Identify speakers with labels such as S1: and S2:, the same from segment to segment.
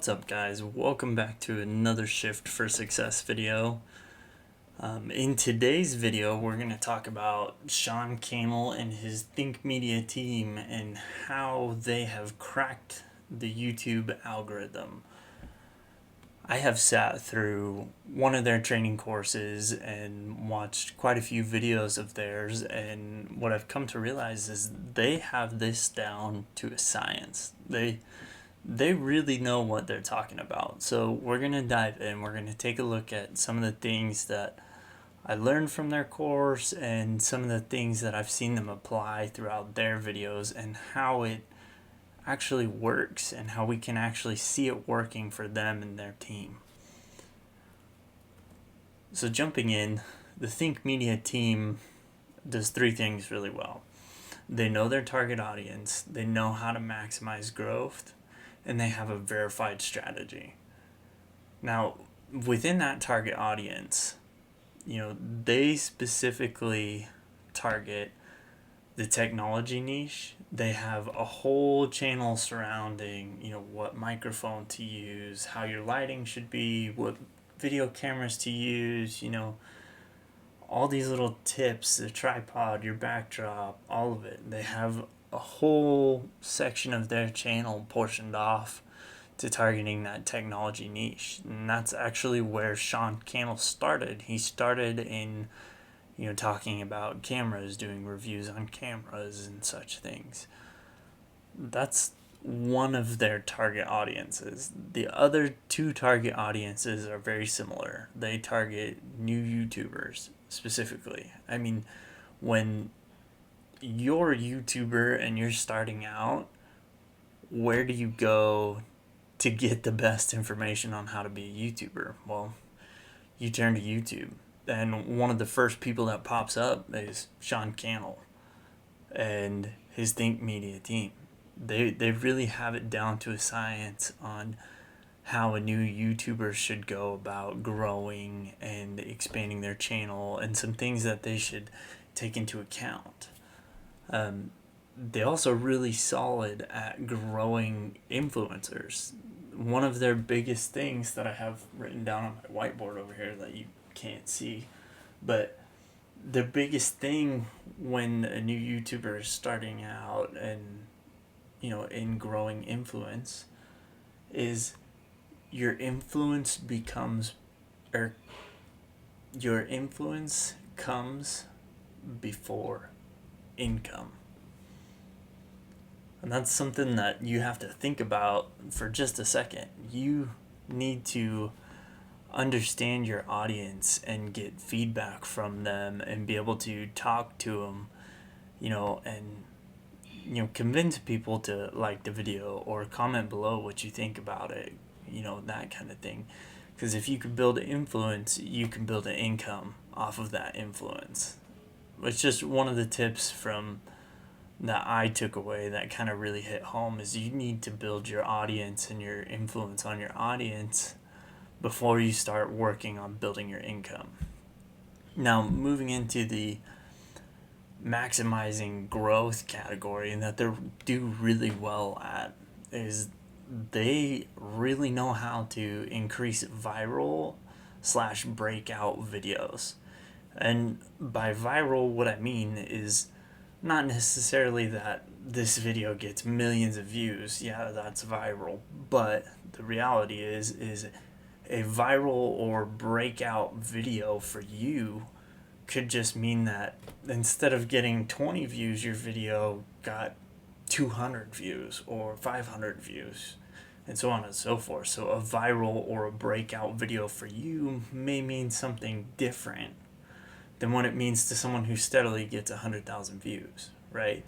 S1: What's up, guys? Welcome back to another Shift for Success video. In today's video, we're going to talk about Sean Cannell and his Think Media team and how they have cracked the YouTube algorithm. I have sat through one of their training courses and watched quite a few videos of theirs, and what I've come to realize is they have this down to a science. They really know what they're talking about. So we're going to dive in. We're going to take a look at some of the things that I learned from their course and some of the things that I've seen them apply throughout their videos and how it actually works and how we can actually see it working for them and their team. So jumping in, the Think Media team does three things really well. They know their target audience, they know how to maximize growth, and they have a verified strategy. Now, within that target audience, they specifically target the technology niche. They have a whole channel surrounding, what microphone to use, how your lighting should be, what video cameras to use, all these little tips, the tripod, your backdrop, all of it. They have a whole section of their channel portioned off to targeting that technology niche. And that's actually where Sean Cannell started. He started in, talking about cameras, doing reviews on cameras and such things. That's one of their target audiences. The other two target audiences are very similar. They target new YouTubers specifically. I mean, when you're a YouTuber and you're starting out, where do you go to get the best information on how to be a YouTuber? Well, you turn to YouTube. And one of the first people that pops up is Sean Cannell and his Think Media team. They really have it down to a science on how a new YouTuber should go about growing and expanding their channel and some things that they should take into account. They also really solid at growing influencers. One of their biggest things that I have written down on my whiteboard over here that you can't see, but the biggest thing when a new YouTuber is starting out and in growing influence is your influence comes before income. And that's something that you have to think about for just a second. You need to understand your audience and get feedback from them and be able to talk to them, and convince people to like the video or comment below what you think about it, that kind of thing. Because if you can build an influence, you can build an income off of that influence. It's just one of the tips from that I took away that kind of really hit home is you need to build your audience and your influence on your audience before you start working on building your income. Now, moving into the maximizing growth category, and that they do really well at is they really know how to increase viral / breakout videos. And by viral, what I mean is not necessarily that this video gets millions of views. Yeah, that's viral. But the reality is a viral or breakout video for you could just mean that instead of getting 20 views, your video got 200 views or 500 views and so on and so forth. So a viral or a breakout video for you may mean something different than what it means to someone who steadily gets 100,000 views, right?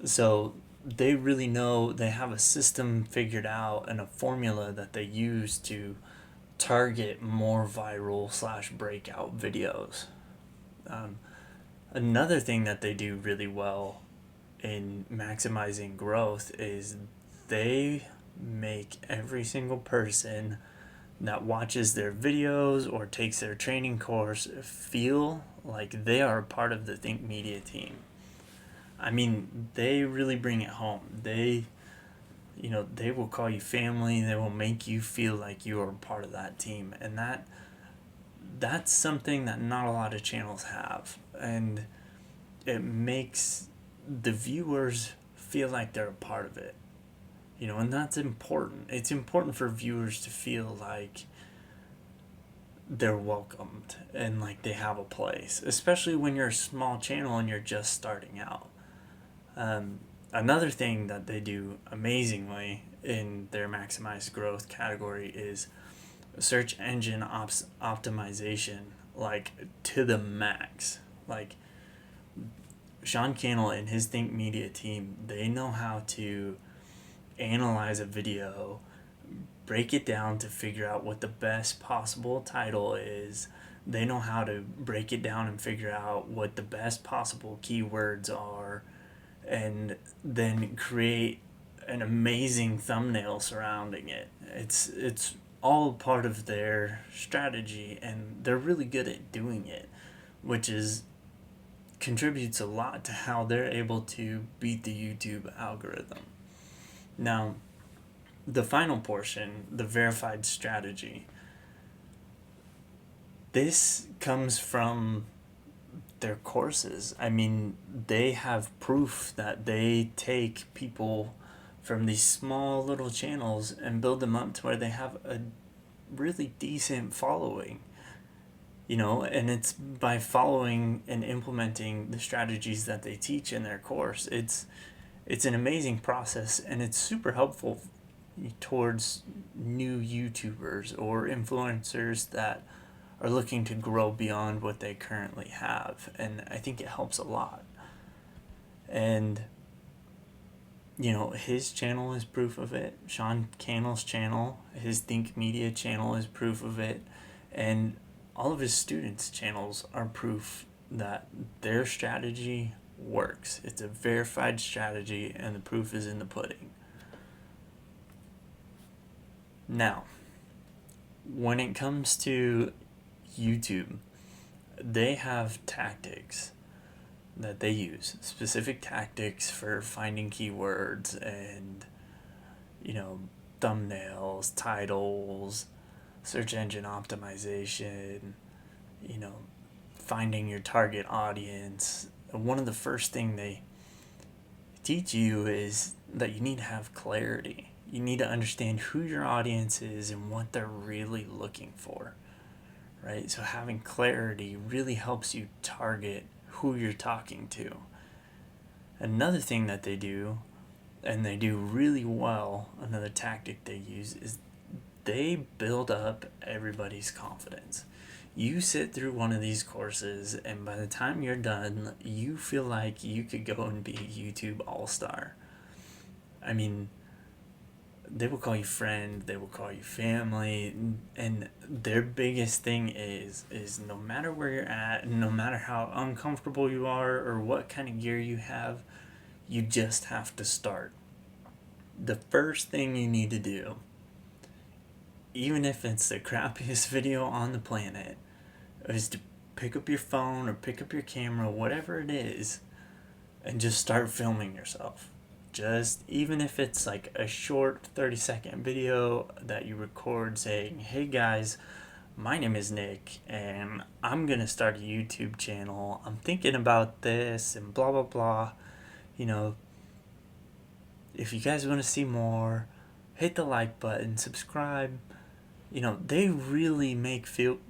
S1: So they really know, they have a system figured out and a formula that they use to target more viral / breakout videos. Another thing that they do really well in maximizing growth is they make every single person that watches their videos or takes their training course feel like they are a part of the Think Media team. I mean, they really bring it home. They They will call you family. They will make you feel like you are part of that team. And that's something that not a lot of channels have. And it makes the viewers feel like they're a part of it. And that's important. It's important for viewers to feel like they're welcomed and like they have a place, especially when you're a small channel and you're just starting out. Another thing that they do amazingly in their maximized growth category is search engine optimization, like to the max. Like Sean Cannell and his Think Media team, they know how to analyze a video, break it down to figure out what the best possible title is. They know how to break it down and figure out what the best possible keywords are, and then create an amazing thumbnail surrounding it. It's all part of their strategy, and they're really good at doing it, which is contributes a lot to how they're able to beat the YouTube algorithm. Now, the final portion, the verified strategy, this comes from their courses. I mean, they have proof that they take people from these small little channels and build them up to where they have a really decent following. And it's by following and implementing the strategies that they teach in their course. It's an amazing process, and it's super helpful towards new YouTubers or influencers that are looking to grow beyond what they currently have. And I think it helps a lot. And his channel is proof of it. Sean Cannell's channel, his Think Media channel, is proof of it. And all of his students' channels are proof that their strategy works. It's a verified strategy, and the proof is in the pudding. Now, when it comes to YouTube, they have tactics that they use, specific tactics for finding keywords and, thumbnails, titles, search engine optimization, finding your target audience. One of the first thing they teach you is that you need to have clarity. You need to understand who your audience is and what they're really looking for, right? So having clarity really helps you target who you're talking to. Another thing that they do, and they do really well, another tactic they use, is they build up everybody's confidence. You sit through one of these courses, and by the time you're done, you feel like you could go and be a YouTube all-star. I mean, they will call you friend, they will call you family, and their biggest thing is no matter where you're at, no matter how uncomfortable you are or what kind of gear you have, you just have to start. The first thing you need to do, even if it's the crappiest video on the planet, is to pick up your phone or pick up your camera, whatever it is, and just start filming yourself. Just even if it's like a short 30-second video that you record saying, hey guys, my name is Nick and I'm gonna start a YouTube channel. I'm thinking about this and blah blah blah. If you guys want to see more, hit the like button, subscribe. They really make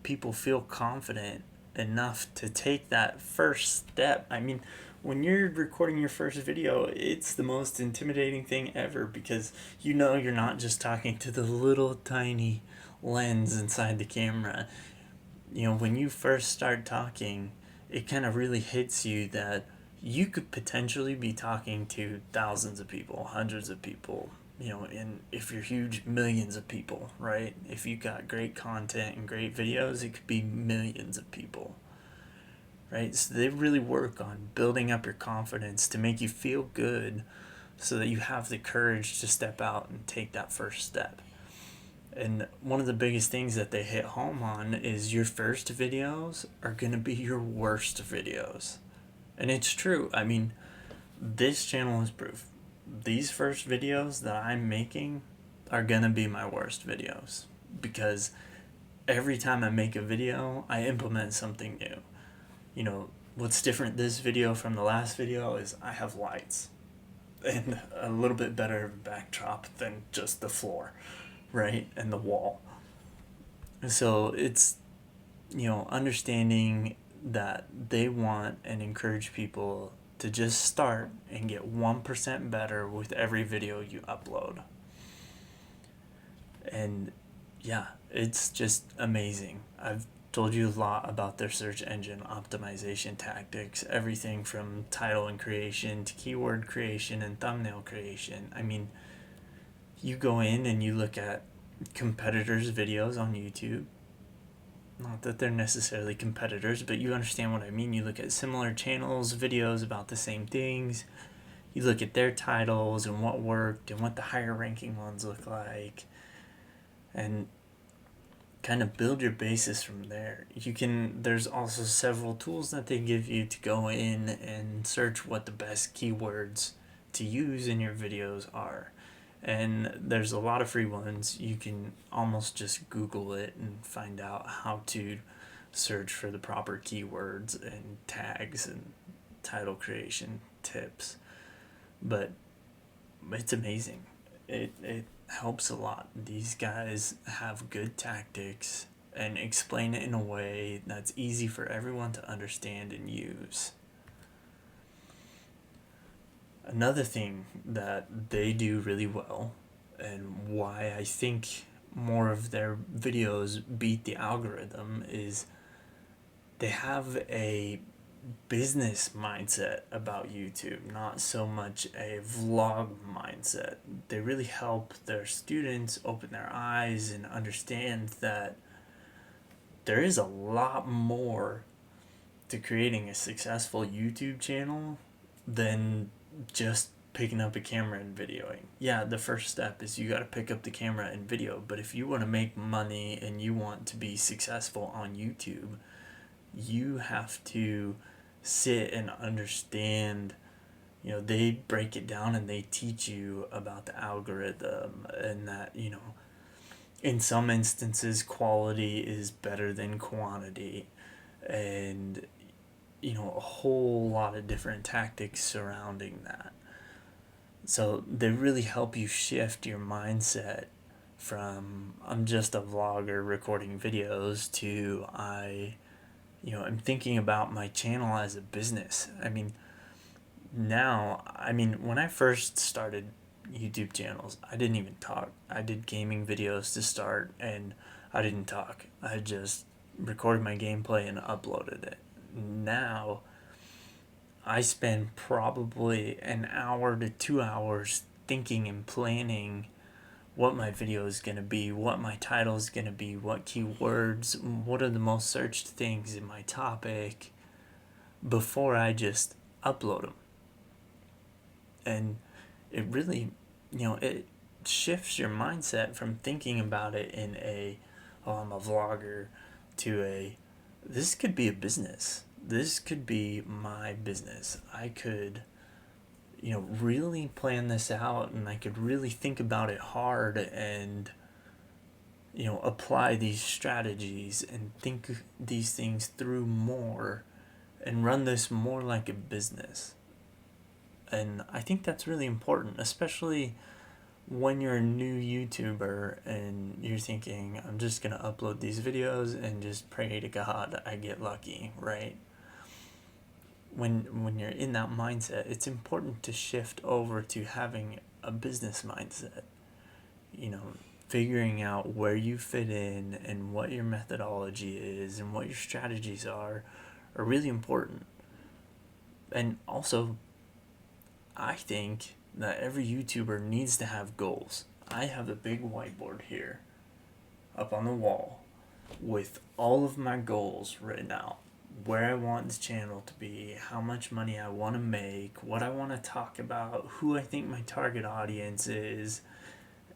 S1: people feel confident enough to take that first step. I mean, when you're recording your first video, it's the most intimidating thing ever, because you're not just talking to the little tiny lens inside the camera. When you first start talking, it kind of really hits you that you could potentially be talking to thousands of people, hundreds of people, and if you're huge, millions of people, right? If you got great content and great videos, it could be millions of people, right? So they really work on building up your confidence to make you feel good so that you have the courage to step out and take that first step. And one of the biggest things that they hit home on is your first videos are going to be your worst videos. And it's true. I mean, this channel is proof. these first videos that I'm making are gonna be my worst videos, because every time I make a video, I implement something new. You know, what's different this video from the last video is I have lights and a little bit better backdrop than just the floor, right? And the wall. So it's, understanding that they want and encourage people to just start and get 1% better with every video you upload. And yeah, it's just amazing. I've told you a lot about their search engine optimization tactics, everything from title and creation to keyword creation and thumbnail creation. I mean, you go in and you look at competitors' videos on YouTube. Not that they're necessarily competitors, but you understand what I mean. You look at similar channels, videos about the same things. You look at their titles and what worked and what the higher ranking ones look like, and kind of build your basis from there. There's also several tools that they give you to go in and search what the best keywords to use in your videos are. And there's a lot of free ones. You can almost just Google it and find out how to search for the proper keywords and tags and title creation tips. But it's amazing. It helps a lot. These guys have good tactics and explain it in a way that's easy for everyone to understand and use. Another thing that they do really well, and why I think more of their videos beat the algorithm, is they have a business mindset about YouTube, not so much a vlog mindset. They really help their students open their eyes and understand that there is a lot more to creating a successful YouTube channel than just picking up a camera and videoing. Yeah, the first step is you got to pick up the camera and video, but if you want to make money and you want to be successful on YouTube, you have to sit and understand. They break it down and they teach you about the algorithm, and that, in some instances quality is better than quantity, and a whole lot of different tactics surrounding that. So they really help you shift your mindset from I'm just a vlogger recording videos to I'm thinking about my channel as a business. When I first started YouTube channels, I didn't even talk. I did gaming videos to start, and I didn't talk. I just recorded my gameplay and uploaded it. Now, I spend probably an hour to 2 hours thinking and planning what my video is going to be, what my title is going to be, what keywords, what are the most searched things in my topic, before I just upload them. And it really, it shifts your mindset from thinking about it in I'm a vlogger, to this could be a business. This could be my business. I could, really plan this out, and I could really think about it hard and, apply these strategies and think these things through more and run this more like a business. And I think that's really important, especially when you're a new YouTuber and you're thinking, I'm just going to upload these videos and just pray to God I get lucky, right? When you're in that mindset, it's important to shift over to having a business mindset. Figuring out where you fit in and what your methodology is and what your strategies are really important. And also, I think that every YouTuber needs to have goals. I have a big whiteboard here up on the wall with all of my goals written out. Where I want this channel to be, how much money I want to make, what I want to talk about, who I think my target audience is.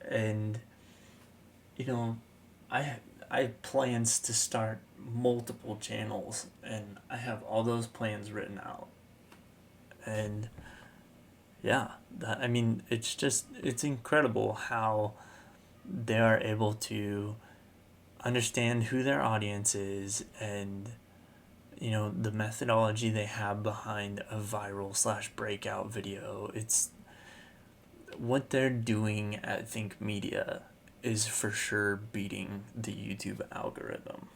S1: And, I have plans to start multiple channels, and I have all those plans written out. And Yeah, I mean, it's incredible how they are able to understand who their audience is, and the methodology they have behind a viral slash breakout video. It's what they're doing at Think Media is for sure beating the YouTube algorithm.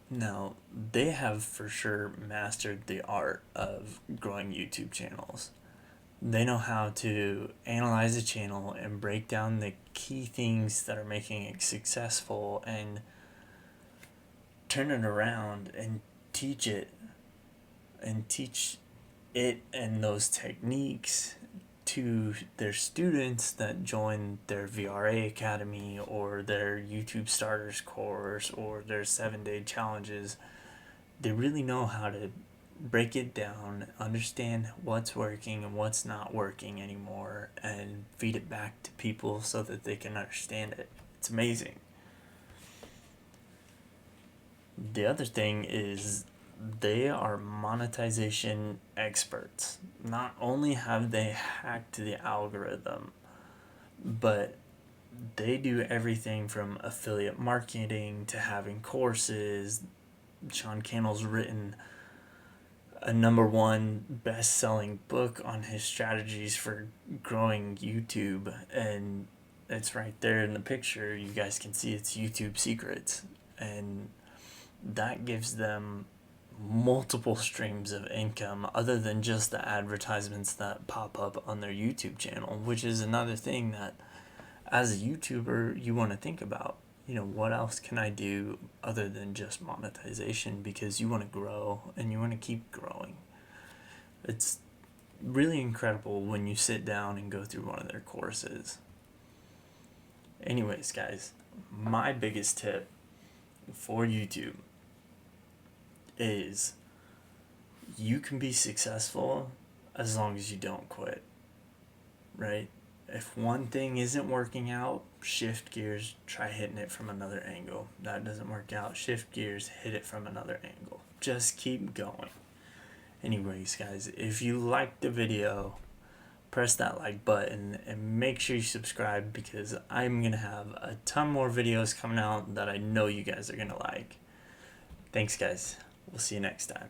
S1: Now, they have for sure mastered the art of growing YouTube channels. They know how to analyze a channel and break down the key things that are making it successful and turn it around and teach it and teach it and those techniques to their students that join their VRA Academy or their YouTube Starters course or their 7-day challenges. They really know how to break it down, understand what's working and what's not working anymore, and feed it back to people so that they can understand it. It's amazing. The other thing is they are monetization experts. Not only have they hacked the algorithm, but they do everything from affiliate marketing to having courses. Sean Cannell's written a #1 best-selling book on his strategies for growing YouTube, and it's right there in the picture. You guys can see it's YouTube Secrets, and that gives them multiple streams of income other than just the advertisements that pop up on their YouTube channel, which is another thing that as a YouTuber you want to think about. What else can I do other than just monetization, because you want to grow and you want to keep growing. It's really incredible when you sit down and go through one of their courses. Anyways, guys, my biggest tip for YouTube is you can be successful as long as you don't quit, right? If one thing isn't working out, shift gears, try hitting it from another angle. That doesn't work out, shift gears, hit it from another angle. Just keep going. Anyways, guys, if you liked the video, press that like button and make sure you subscribe, because I'm going to have a ton more videos coming out that I know you guys are going to like. Thanks, guys. We'll see you next time.